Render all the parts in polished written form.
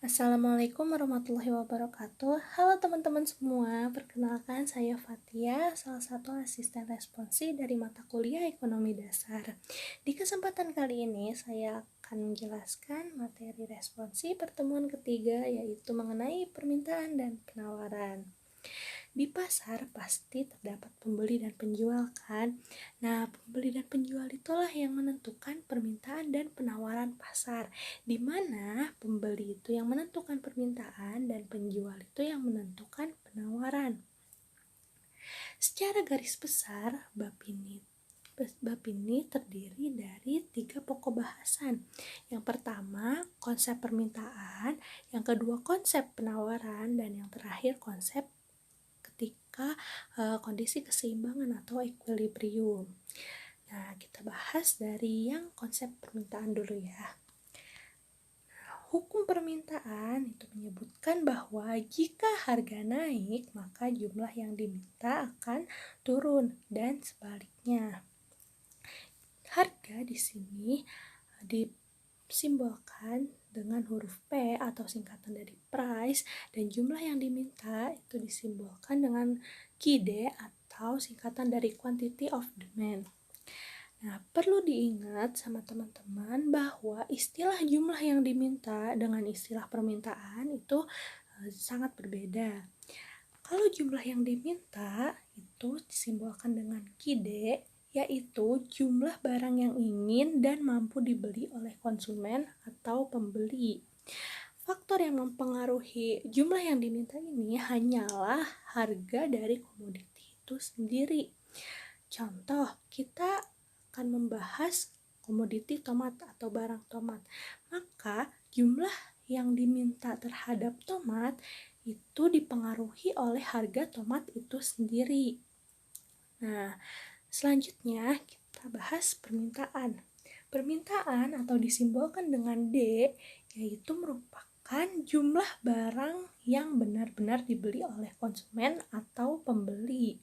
Assalamualaikum warahmatullahi wabarakatuh. Halo teman-teman semua, perkenalkan saya Fatia, salah satu asisten responsi dari mata kuliah Ekonomi Dasar. Di kesempatan kali ini saya akan menjelaskan materi responsi pertemuan ketiga, yaitu mengenai permintaan dan penawaran. Di pasar pasti terdapat pembeli dan penjual kan? Nah, pembeli dan penjual itulah yang menentukan permintaan dan penawaran pasar, di mana pembeli itu yang menentukan permintaan dan penjual itu yang menentukan penawaran. Secara garis besar, bab ini terdiri dari 3 pokok bahasan. Yang pertama, konsep permintaan, yang kedua konsep penawaran, dan yang terakhir konsep ketika kondisi keseimbangan atau equilibrium. Nah, kita bahas dari yang konsep permintaan dulu ya. Hukum permintaan itu menyebutkan bahwa jika harga naik, maka jumlah yang diminta akan turun dan sebaliknya. Harga di sini disimbolkan dengan huruf P atau singkatan dari price, dan jumlah yang diminta itu disimbolkan dengan QD atau singkatan dari quantity of demand. Nah, perlu diingat sama teman-teman bahwa istilah jumlah yang diminta dengan istilah permintaan itu sangat berbeda. Kalau jumlah yang diminta itu disimbolkan dengan QD, yaitu jumlah barang yang ingin dan mampu dibeli oleh konsumen atau pembeli. Faktor yang mempengaruhi jumlah yang diminta ini hanyalah harga dari komoditi itu sendiri. Contoh, kita akan membahas komoditi tomat atau barang tomat. Maka jumlah yang diminta terhadap tomat itu dipengaruhi oleh harga tomat itu sendiri. Nah, selanjutnya kita bahas permintaan. Permintaan atau disimbolkan dengan D, yaitu merupakan jumlah barang yang benar-benar dibeli oleh konsumen atau pembeli.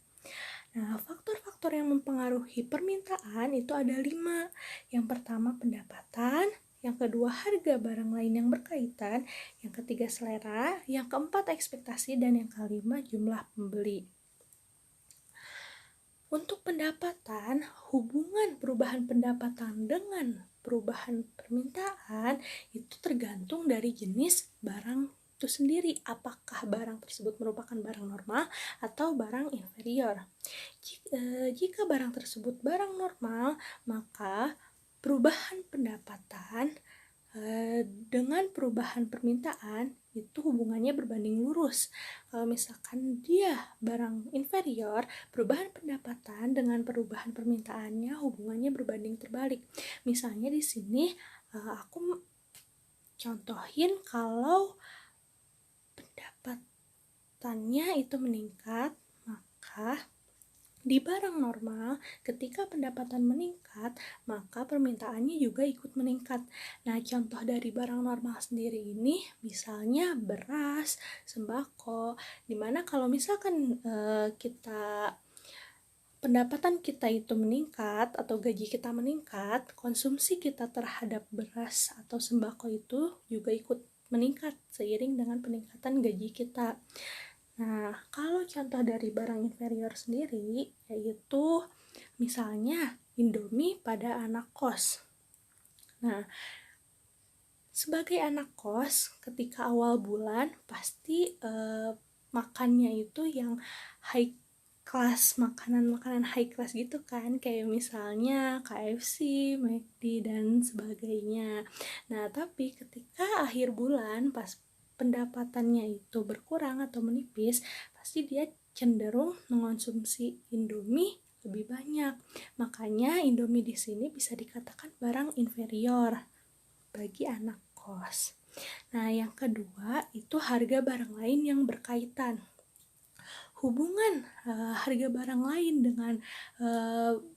Nah, faktor-faktor yang mempengaruhi permintaan itu ada 5. Yang pertama pendapatan, yang kedua harga barang lain yang berkaitan, yang ketiga selera, yang keempat ekspektasi, dan yang kelima jumlah pembeli. Untuk pendapatan, hubungan perubahan pendapatan dengan perubahan permintaan itu tergantung dari jenis barang itu sendiri, apakah barang tersebut merupakan barang normal atau barang inferior. Jika barang tersebut barang normal, maka perubahan pendapatan dengan perubahan permintaan itu hubungannya berbanding lurus. Kalau misalkan dia barang inferior, perubahan pendapatan dengan perubahan permintaannya hubungannya berbanding terbalik. Misalnya di sini aku contohin kalau pendapatannya itu meningkat, maka di barang normal, ketika pendapatan meningkat, maka permintaannya juga ikut meningkat. Nah, contoh dari barang normal sendiri ini, misalnya beras, sembako, dimana kalau misalkan pendapatan kita itu meningkat atau gaji kita meningkat, konsumsi kita terhadap beras atau sembako itu juga ikut meningkat seiring dengan peningkatan gaji kita. Nah, kalau contoh dari barang inferior sendiri, yaitu misalnya Indomie pada anak kos. Nah, sebagai anak kos, ketika awal bulan pasti makannya itu yang high class, makanan-makanan high class gitu kan, kayak misalnya KFC, McD, dan sebagainya. Nah, tapi ketika akhir bulan pas pendapatannya itu berkurang atau menipis, pasti dia cenderung mengonsumsi Indomie lebih banyak. Makanya Indomie di sini bisa dikatakan barang inferior bagi anak kos. Nah, yang kedua itu harga barang lain yang berkaitan. Hubungan harga barang lain dengan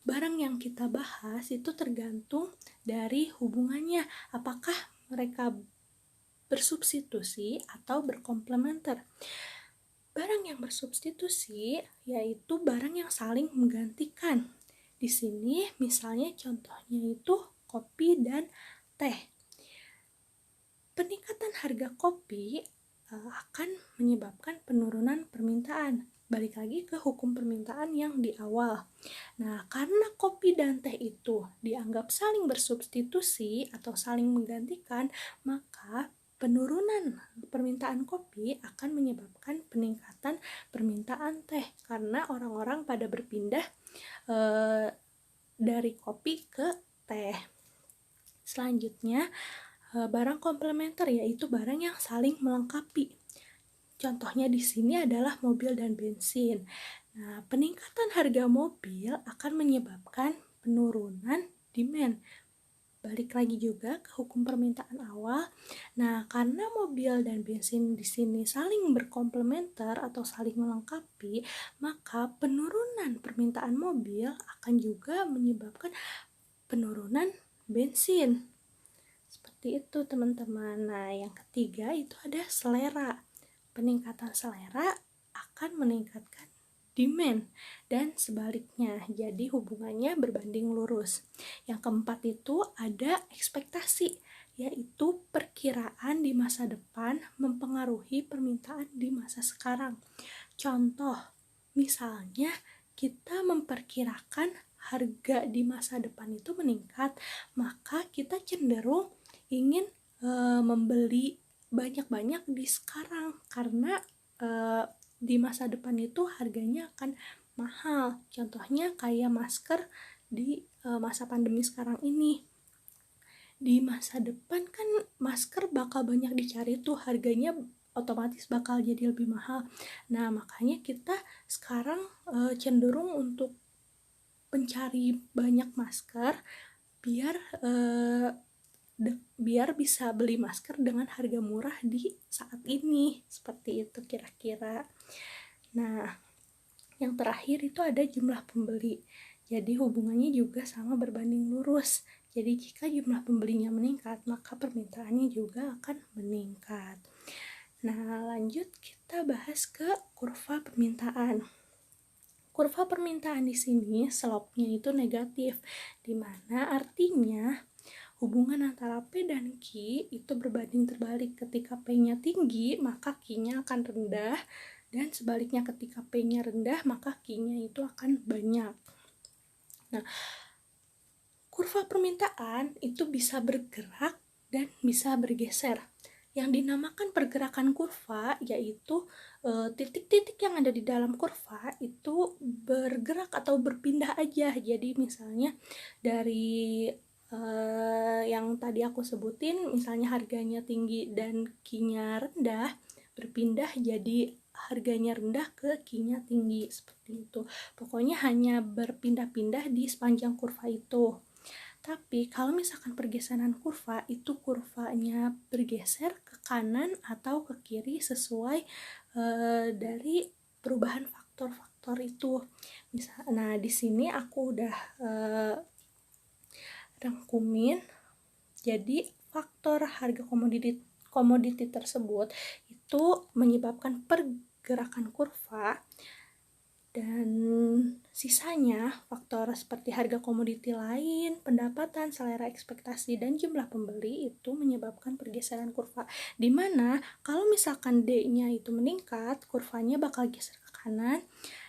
barang yang kita bahas itu tergantung dari hubungannya, apakah mereka bersubstitusi atau berkomplementer. Barang yang bersubstitusi yaitu barang yang saling menggantikan. Di sini misalnya contohnya itu kopi dan teh. Peningkatan harga kopi akan menyebabkan penurunan permintaan. Balik lagi ke hukum permintaan yang di awal. Nah, karena kopi dan teh itu dianggap saling bersubstitusi atau saling menggantikan, maka penurunan permintaan kopi akan menyebabkan peningkatan permintaan teh karena orang-orang pada berpindah dari kopi ke teh. Selanjutnya, barang komplementer, yaitu barang yang saling melengkapi. Contohnya di sini adalah mobil dan bensin. Nah, peningkatan harga mobil akan menyebabkan penurunan demand. Balik lagi juga ke hukum permintaan awal. Nah, karena mobil dan bensin di sini saling berkomplementer atau saling melengkapi, maka penurunan permintaan mobil akan juga menyebabkan penurunan bensin. Seperti itu, teman-teman. Nah, yang ketiga itu ada selera. Peningkatan selera akan meningkatkan demand dan sebaliknya. Jadi hubungannya berbanding lurus. Yang keempat itu ada ekspektasi, yaitu perkiraan di masa depan mempengaruhi permintaan di masa sekarang. Contoh, misalnya kita memperkirakan harga di masa depan itu meningkat, maka kita cenderung ingin membeli banyak-banyak di sekarang karena di masa depan itu harganya akan mahal. Contohnya kayak masker di masa pandemi sekarang ini. Di masa depan kan masker bakal banyak dicari tuh, harganya otomatis bakal jadi lebih mahal. Nah, makanya kita sekarang cenderung untuk mencari banyak masker biar bisa beli masker dengan harga murah di saat ini. Seperti itu kira-kira. Nah, yang terakhir itu ada jumlah pembeli. Jadi hubungannya juga sama berbanding lurus. Jadi jika jumlah pembelinya meningkat, maka permintaannya juga akan meningkat. Nah, lanjut kita bahas ke kurva permintaan. Kurva permintaan di sini slope-nya itu negatif, di mana artinya hubungan antara P dan Q itu berbanding terbalik. Ketika P-nya tinggi, maka Q-nya akan rendah, dan sebaliknya ketika P-nya rendah, maka Q-nya itu akan banyak. Nah, kurva permintaan itu bisa bergerak dan bisa bergeser. Yang dinamakan pergerakan kurva yaitu titik-titik yang ada di dalam kurva itu bergerak atau berpindah aja. Jadi misalnya dari yang tadi aku sebutin, misalnya harganya tinggi dan Q-nya rendah, berpindah jadi harganya rendah ke Q-nya tinggi, seperti itu. Pokoknya hanya berpindah-pindah di sepanjang kurva itu. Tapi kalau misalkan pergeseran kurva, itu kurvanya bergeser ke kanan atau ke kiri sesuai dari perubahan faktor-faktor itu. Nah, di sini aku udah rangkumin. Jadi faktor harga komoditi tersebut itu menyebabkan pergerakan kurva, dan sisanya faktor seperti harga komoditi lain, pendapatan, selera ekspektasi, dan jumlah pembeli itu menyebabkan pergeseran kurva. Dimana kalau misalkan D-nya itu meningkat, kurvanya bakal geser ke kanan,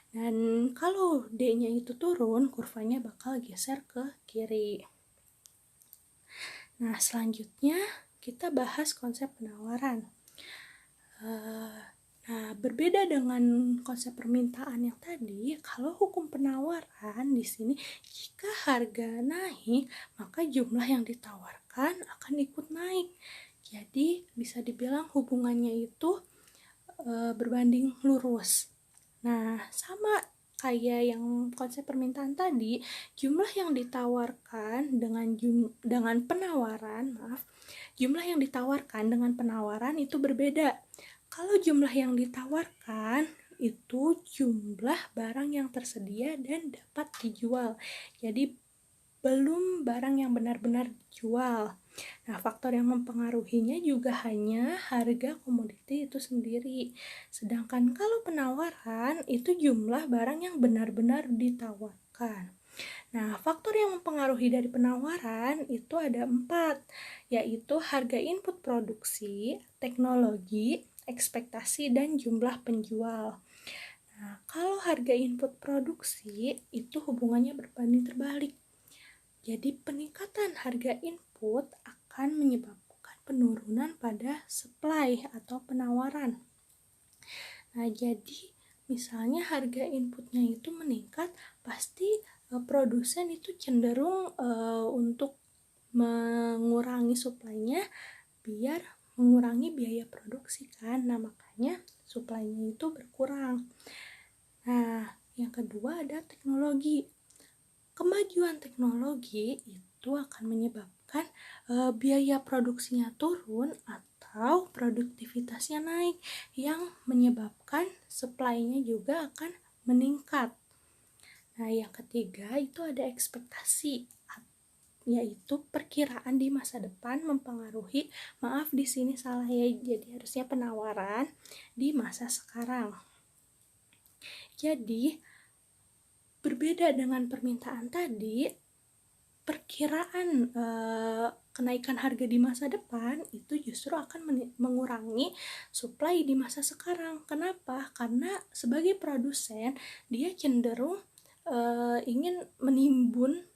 dan kalau D-nya itu turun, kurvanya bakal geser ke kiri. Nah, selanjutnya kita bahas konsep penawaran. Nah, berbeda dengan konsep permintaan yang tadi, kalau hukum penawaran di sini, jika harga naik, maka jumlah yang ditawarkan akan ikut naik. Jadi, bisa dibilang hubungannya itu berbanding lurus. Nah, sama kayak yang konsep permintaan tadi, jumlah yang ditawarkan dengan penawaran, jumlah yang ditawarkan dengan penawaran itu berbeda. Kalau jumlah yang ditawarkan itu jumlah barang yang tersedia dan dapat dijual. Jadi belum barang yang benar-benar dijual. Nah, faktor yang mempengaruhinya juga hanya harga komoditi itu sendiri. Sedangkan kalau penawaran itu jumlah barang yang benar-benar ditawarkan. Nah, faktor yang mempengaruhi dari penawaran itu ada 4, yaitu harga input produksi, teknologi, ekspektasi, dan jumlah penjual. Nah, kalau harga input produksi itu hubungannya berbanding terbalik. Jadi peningkatan harga input akan menyebabkan penurunan pada supply atau penawaran. Nah, jadi misalnya harga inputnya itu meningkat, pasti produsen itu cenderung untuk mengurangi supply-nya biar mengurangi biaya produksi kan. Nah, makanya supply-nya itu berkurang. Nah, yang kedua ada teknologi. Kemajuan teknologi itu akan menyebabkan biaya produksinya turun atau produktivitasnya naik, yang menyebabkan supply-nya juga akan meningkat. Nah, yang ketiga itu ada ekspektasi, yaitu perkiraan di masa depan mempengaruhi, maaf di sini salah ya, jadi harusnya penawaran di masa sekarang. Jadi berbeda dengan permintaan tadi, perkiraan kenaikan harga di masa depan itu justru akan mengurangi supply di masa sekarang. Kenapa? Karena sebagai produsen dia cenderung ingin menimbun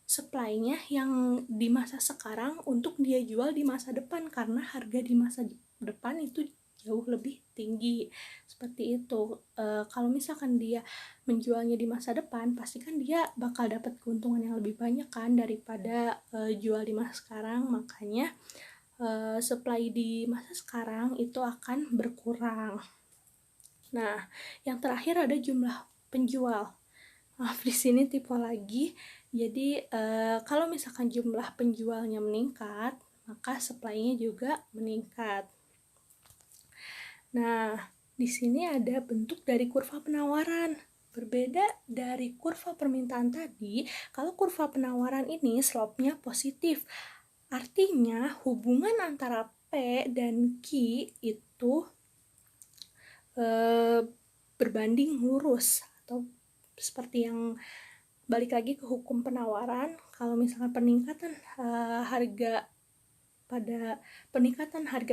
supply-nya yang di masa sekarang untuk dia jual di masa depan, karena harga di masa depan itu jauh lebih tinggi. Seperti itu. Kalau misalkan dia menjualnya di masa depan, pasti kan dia bakal dapat keuntungan yang lebih banyak kan daripada jual di masa sekarang. Makanya supply di masa sekarang itu akan berkurang. Nah, yang terakhir ada jumlah penjual. Maaf di sini tipe lagi. Jadi kalau misalkan jumlah penjualnya meningkat, maka supply-nya juga meningkat. Nah, di sini ada bentuk dari kurva penawaran. Berbeda dari kurva permintaan tadi, kalau kurva penawaran ini slope-nya positif. Artinya hubungan antara P dan Q itu berbanding lurus, atau seperti yang balik lagi ke hukum penawaran, kalau misalkan peningkatan harga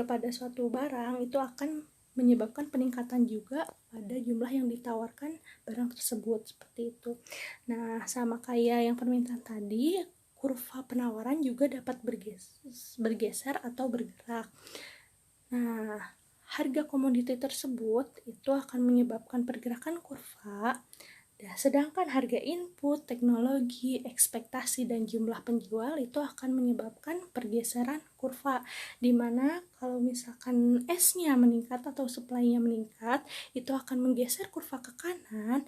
pada suatu barang itu akan menyebabkan peningkatan juga pada jumlah yang ditawarkan barang tersebut, seperti itu. Nah, sama kayak yang permintaan tadi, kurva penawaran juga dapat bergeser atau bergerak. Nah, harga komoditi tersebut itu akan menyebabkan pergerakan kurva. Sedangkan harga input, teknologi, ekspektasi, dan jumlah penjual itu akan menyebabkan pergeseran kurva, dimana kalau misalkan S-nya meningkat atau supply-nya meningkat, itu akan menggeser kurva ke kanan.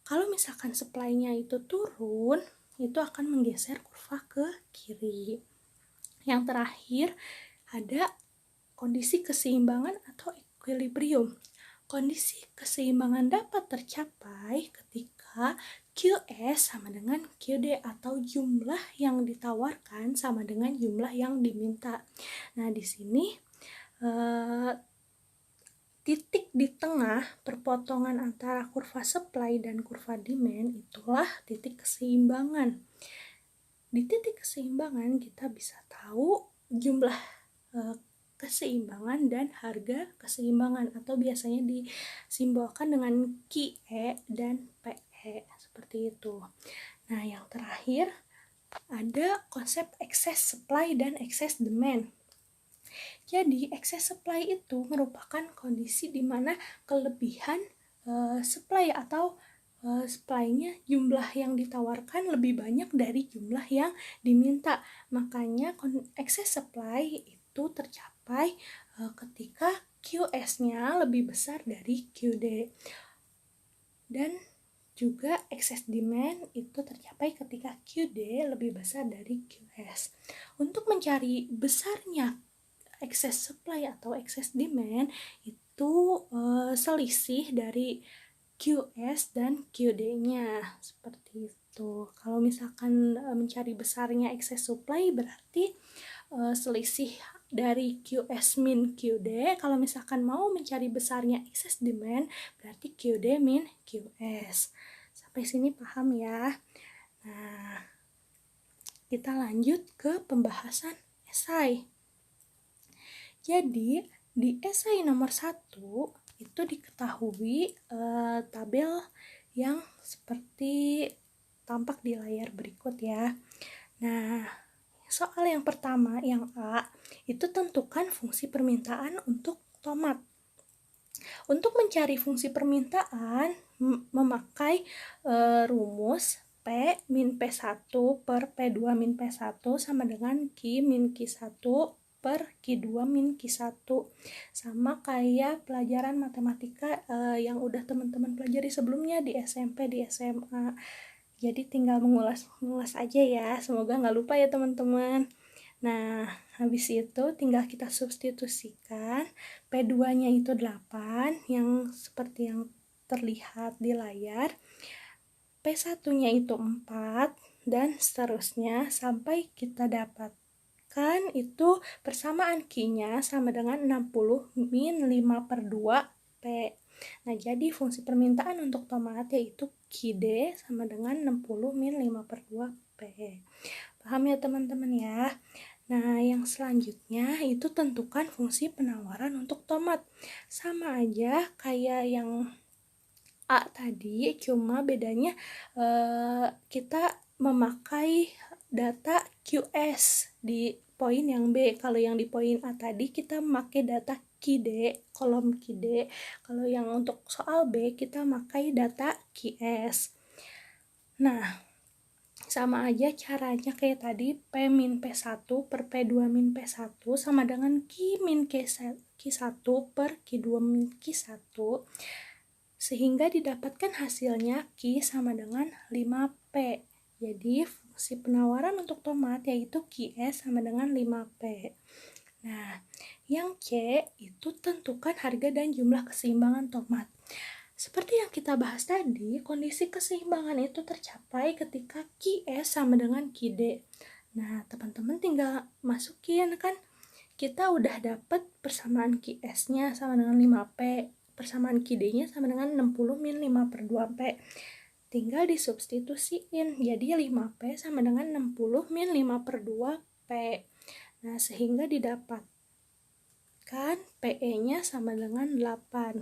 Kalau misalkan supply-nya itu turun, itu akan menggeser kurva ke kiri. Yang terakhir ada kondisi keseimbangan atau equilibrium. Kondisi keseimbangan dapat tercapai ketika QS sama dengan QD, atau jumlah yang ditawarkan sama dengan jumlah yang diminta. Nah, di sini titik di tengah perpotongan antara kurva supply dan kurva demand itulah titik keseimbangan. Di titik keseimbangan kita bisa tahu jumlah keseimbangan dan harga keseimbangan, atau biasanya disimbolkan dengan QE dan PE, seperti itu. Nah, yang terakhir ada konsep excess supply dan excess demand. Jadi excess supply itu merupakan kondisi di mana kelebihan supply atau supply-nya, jumlah yang ditawarkan lebih banyak dari jumlah yang diminta. Makanya excess supply itu tercapai ketika QS-nya lebih besar dari QD. Dan juga excess demand itu tercapai ketika QD lebih besar dari QS. Untuk mencari besarnya excess supply atau excess demand itu selisih dari QS dan QD-nya, seperti itu. Kalau misalkan mencari besarnya excess supply berarti selisih dari QS min QD. Kalau misalkan mau mencari besarnya excess demand berarti QD min QS. Sampai sini paham ya? Nah, kita lanjut ke pembahasan esai. Jadi, di esai nomor 1 itu diketahui tabel yang seperti tampak di layar berikut ya. Nah, soal yang pertama, yang A, itu tentukan fungsi permintaan untuk tomat. Untuk mencari fungsi permintaan, memakai rumus P min P1 per P2 min P1 sama dengan Q min Q1 per Q2 min Q1. Sama kayak pelajaran matematika yang udah teman-teman pelajari sebelumnya di SMP, di SMA. Jadi tinggal mengulas aja ya, semoga nggak lupa ya teman-teman. Nah, habis itu tinggal kita substitusikan. P2-nya itu 8, yang seperti yang terlihat di layar. P1-nya itu 4, dan seterusnya sampai kita dapatkan itu persamaan Q-nya sama dengan 60 min 5 per 2 P. Nah, jadi fungsi permintaan untuk tomat yaitu QD sama dengan 60 min 5 per 2 P. Paham ya teman-teman ya? Nah, yang selanjutnya itu tentukan fungsi penawaran untuk tomat. Sama aja kayak yang A tadi, cuma bedanya kita memakai data QS di poin yang B. Kalau yang di poin A tadi kita memakai data QD, kolom QD. Kalau yang untuk soal B kita memakai data QS. Nah, sama aja caranya kayak tadi, P min P1 per P2 min P1 sama dengan Q min Q1 per Q2 min Q1, sehingga didapatkan hasilnya Q sama dengan 5P. Jadi fungsi penawaran untuk tomat yaitu QS sama dengan 5P. Nah, yang C itu tentukan harga dan jumlah keseimbangan tomat. Seperti yang kita bahas tadi, kondisi keseimbangan itu tercapai ketika QS sama dengan QD. Nah, teman-teman tinggal masukin kan. Kita udah dapat persamaan QS-nya sama dengan 5P, persamaan QD-nya sama dengan 60 min 5 per 2P. Tinggal disubstitusiin, jadi 5P sama dengan 60 min 5 per 2P. Nah, sehingga didapatkan PE-nya sama dengan 8.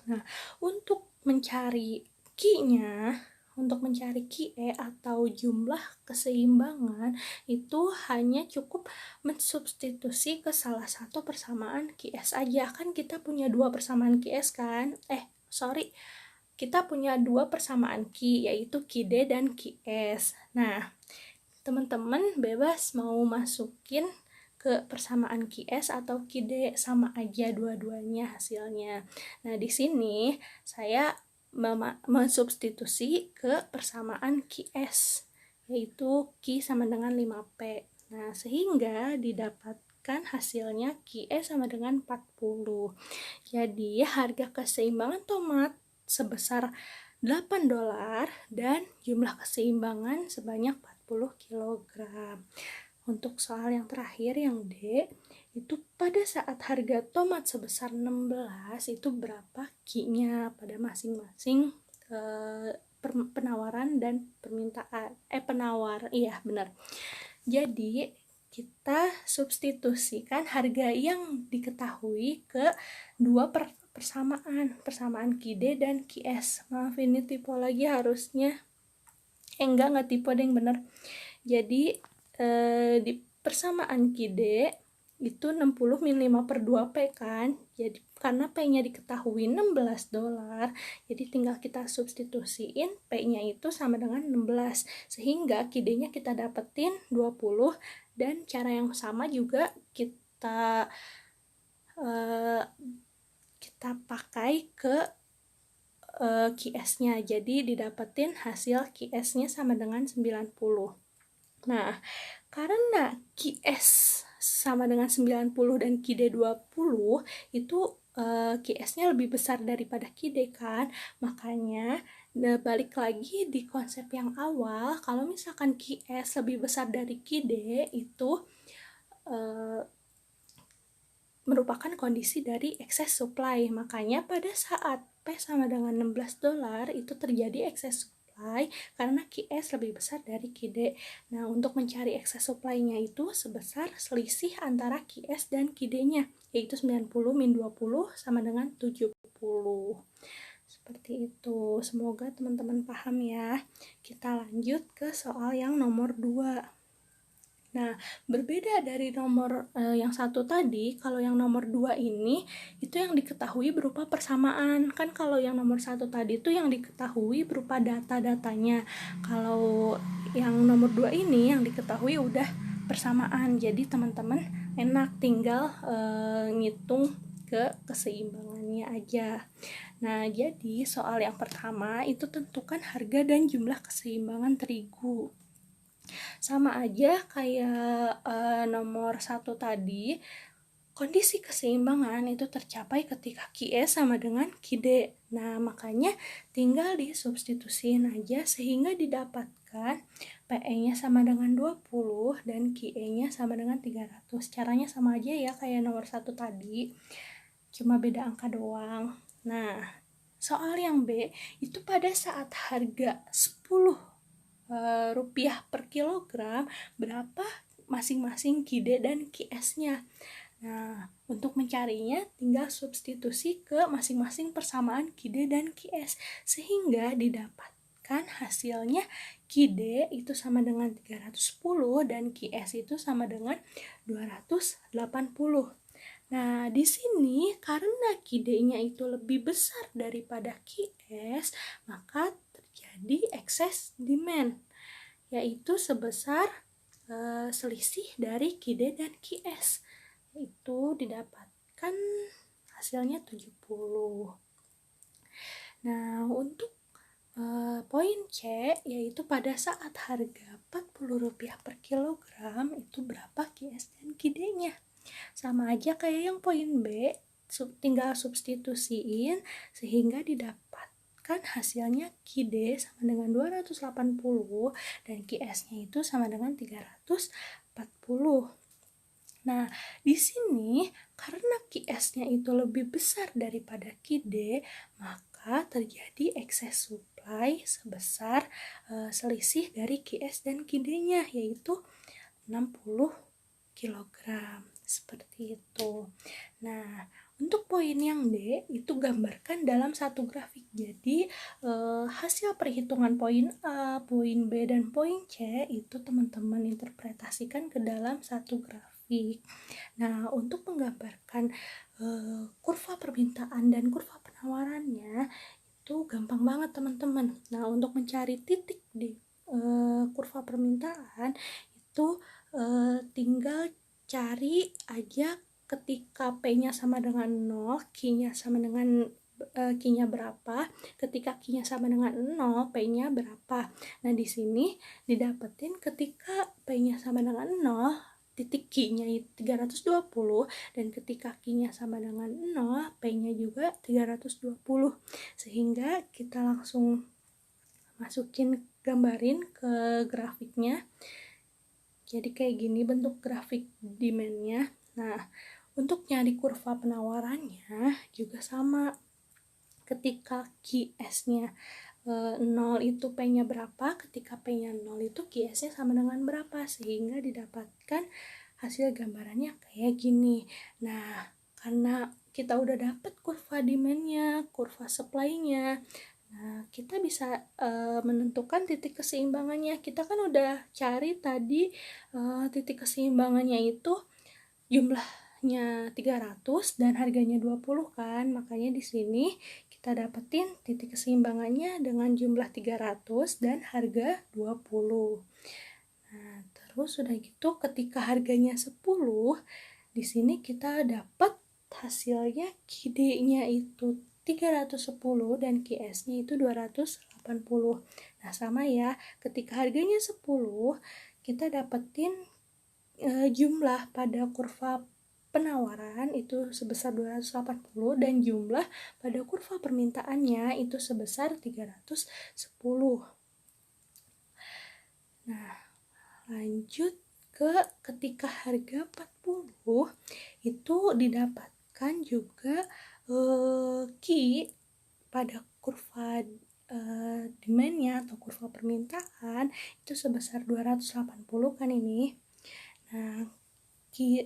Nah, untuk mencari Q-nya, untuk mencari QE atau jumlah keseimbangan itu hanya cukup mensubstitusi ke salah satu persamaan QS aja. Kan kita punya dua persamaan QS kan? Kita punya dua persamaan Q, yaitu QD dan QS. Nah, teman-teman bebas mau masukin ke persamaan QS atau QD, sama aja dua-duanya hasilnya. Nah, di sini saya mensubstitusi ke persamaan QS, yaitu Q sama dengan 5P. Nah, sehingga didapatkan hasilnya QS sama dengan 40. Jadi, harga keseimbangan tomat sebesar $8 dan jumlah keseimbangan sebanyak 40 kg. Untuk soal yang terakhir, yang D, itu pada saat harga tomat sebesar 16, itu berapa Q-nya pada masing-masing penawaran dan permintaan. Benar. Jadi, kita substitusikan harga yang diketahui ke dua persamaan QD dan QS. Maaf, ini tipe lagi harusnya. Enggak tipe deh, yang bener. Jadi, di persamaan QD itu 60 min 5 per 2P kan. Jadi karena P-nya diketahui $16, jadi tinggal kita substitusiin P-nya itu sama dengan 16, sehingga QD-nya kita dapetin 20, dan cara yang sama juga kita pakai ke QS-nya. Jadi didapetin hasil QS-nya sama dengan 90. Nah, karena QS sama dengan 90 dan QD 20, itu QS-nya lebih besar daripada QD kan. Makanya balik lagi di konsep yang awal, kalau misalkan QS lebih besar dari QD, itu merupakan kondisi dari excess supply. Makanya pada saat P sama dengan $16 itu terjadi excess supply, supply karena QS lebih besar dari QD. Nah, untuk mencari excess supply-nya itu sebesar selisih antara QS dan QD-nya, yaitu 90 min 20 sama dengan 70. Seperti itu. Semoga teman-teman paham ya. Kita lanjut ke soal yang nomor 2. Nah, berbeda dari nomor yang satu tadi, kalau yang nomor 2 ini, itu yang diketahui berupa persamaan. Kan kalau yang nomor satu tadi itu yang diketahui berupa data-datanya. Kalau yang nomor 2 ini yang diketahui udah persamaan. Jadi teman-teman enak tinggal ngitung ke keseimbangannya aja. Nah, jadi soal yang pertama itu tentukan harga dan jumlah keseimbangan terigu. Sama aja kayak nomor satu tadi, kondisi keseimbangan itu tercapai ketika QS sama dengan QD. Nah, makanya tinggal disubstitusiin aja sehingga didapatkan PE-nya sama dengan 20 dan QE-nya sama dengan 300. Caranya sama aja ya kayak nomor satu tadi, cuma beda angka doang. Nah, soal yang B itu pada saat harga 10 rupiah per kilogram, berapa masing-masing QD dan QS-nya. Nah, untuk mencarinya tinggal substitusi ke masing-masing persamaan QD dan QS sehingga didapatkan hasilnya QD itu sama dengan 310 dan QS itu sama dengan 280. Nah, di sini karena QD-nya itu lebih besar daripada QS, maka terjadi excess demand, yaitu sebesar selisih dari QD dan QS. Itu didapatkan hasilnya 70. Nah, untuk poin C, yaitu pada saat harga Rp40 per kilogram, itu berapa QS dan QD-nya. Sama aja kayak yang poin B, tinggal substitusiin sehingga didapatkan hasilnya QD sama dengan 280 dan QS-nya itu sama dengan 340. Nah, di sini karena QS-nya itu lebih besar daripada QD, maka terjadi excess supply sebesar selisih dari QS dan QD-nya, yaitu 60 kg. Seperti itu. Nah, untuk poin yang D itu gambarkan dalam satu grafik. Jadi hasil perhitungan poin A, poin B, dan poin C itu teman-teman interpretasikan ke dalam satu grafik. Nah, untuk menggambarkan kurva permintaan dan kurva penawarannya itu gampang banget teman-teman. Nah, untuk mencari titik di kurva permintaan itu tinggal cari aja ketika P-nya sama dengan 0, Q-nya sama dengan Q-nya berapa, ketika Q-nya sama dengan 0, P-nya berapa. Nah, di sini didapetin ketika P-nya sama dengan 0, titik Q-nya 320, dan ketika Q-nya sama dengan 0, P-nya juga 320. Sehingga kita langsung gambarin ke grafiknya. Jadi kayak gini bentuk grafik demand-nya. Nah, untuk nyari kurva penawarannya juga sama. Ketika QS-nya 0 itu P-nya berapa, ketika P-nya 0 itu QS-nya sama dengan berapa, sehingga didapatkan hasil gambarannya kayak gini. Nah, karena kita udah dapat kurva demand-nya, kurva supply-nya, nah, kita bisa menentukan titik keseimbangannya. Kita kan udah cari tadi titik keseimbangannya itu jumlahnya 300 dan harganya 20 kan. Makanya di sini kita dapetin titik keseimbangannya dengan jumlah 300 dan harga 20. Nah, terus udah gitu ketika harganya 10, di sini kita dapat hasilnya QD-nya itu 310 dan QS-nya itu 280. Nah, sama ya, ketika harganya 10, kita dapetin jumlah pada kurva penawaran itu sebesar 280 dan jumlah pada kurva permintaannya itu sebesar 310. Nah, lanjut ke ketika harga 40 itu didapatkan juga Q pada kurva demand-nya atau kurva permintaan itu sebesar 280 kan ini. Nah,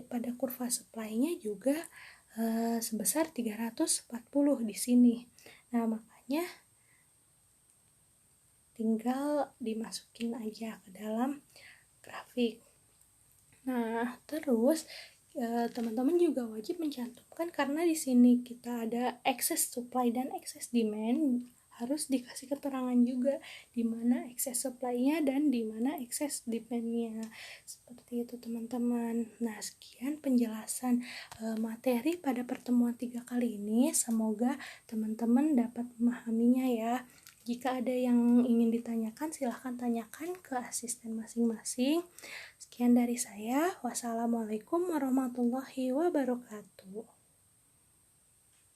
pada kurva supply-nya juga sebesar 340 di sini. Nah, makanya tinggal dimasukin aja ke dalam grafik. Nah, terus teman-teman juga wajib mencantumkan, karena di sini kita ada excess supply dan excess demand, harus dikasih keterangan juga di mana excess supply-nya dan di mana excess demand-nya. Seperti itu teman-teman. Nah, sekian penjelasan materi pada pertemuan 3 kali ini. Semoga teman-teman dapat memahaminya ya. Jika ada yang ingin ditanyakan, silahkan tanyakan ke asisten masing-masing. Sekian dari saya. Wassalamualaikum warahmatullahi wabarakatuh.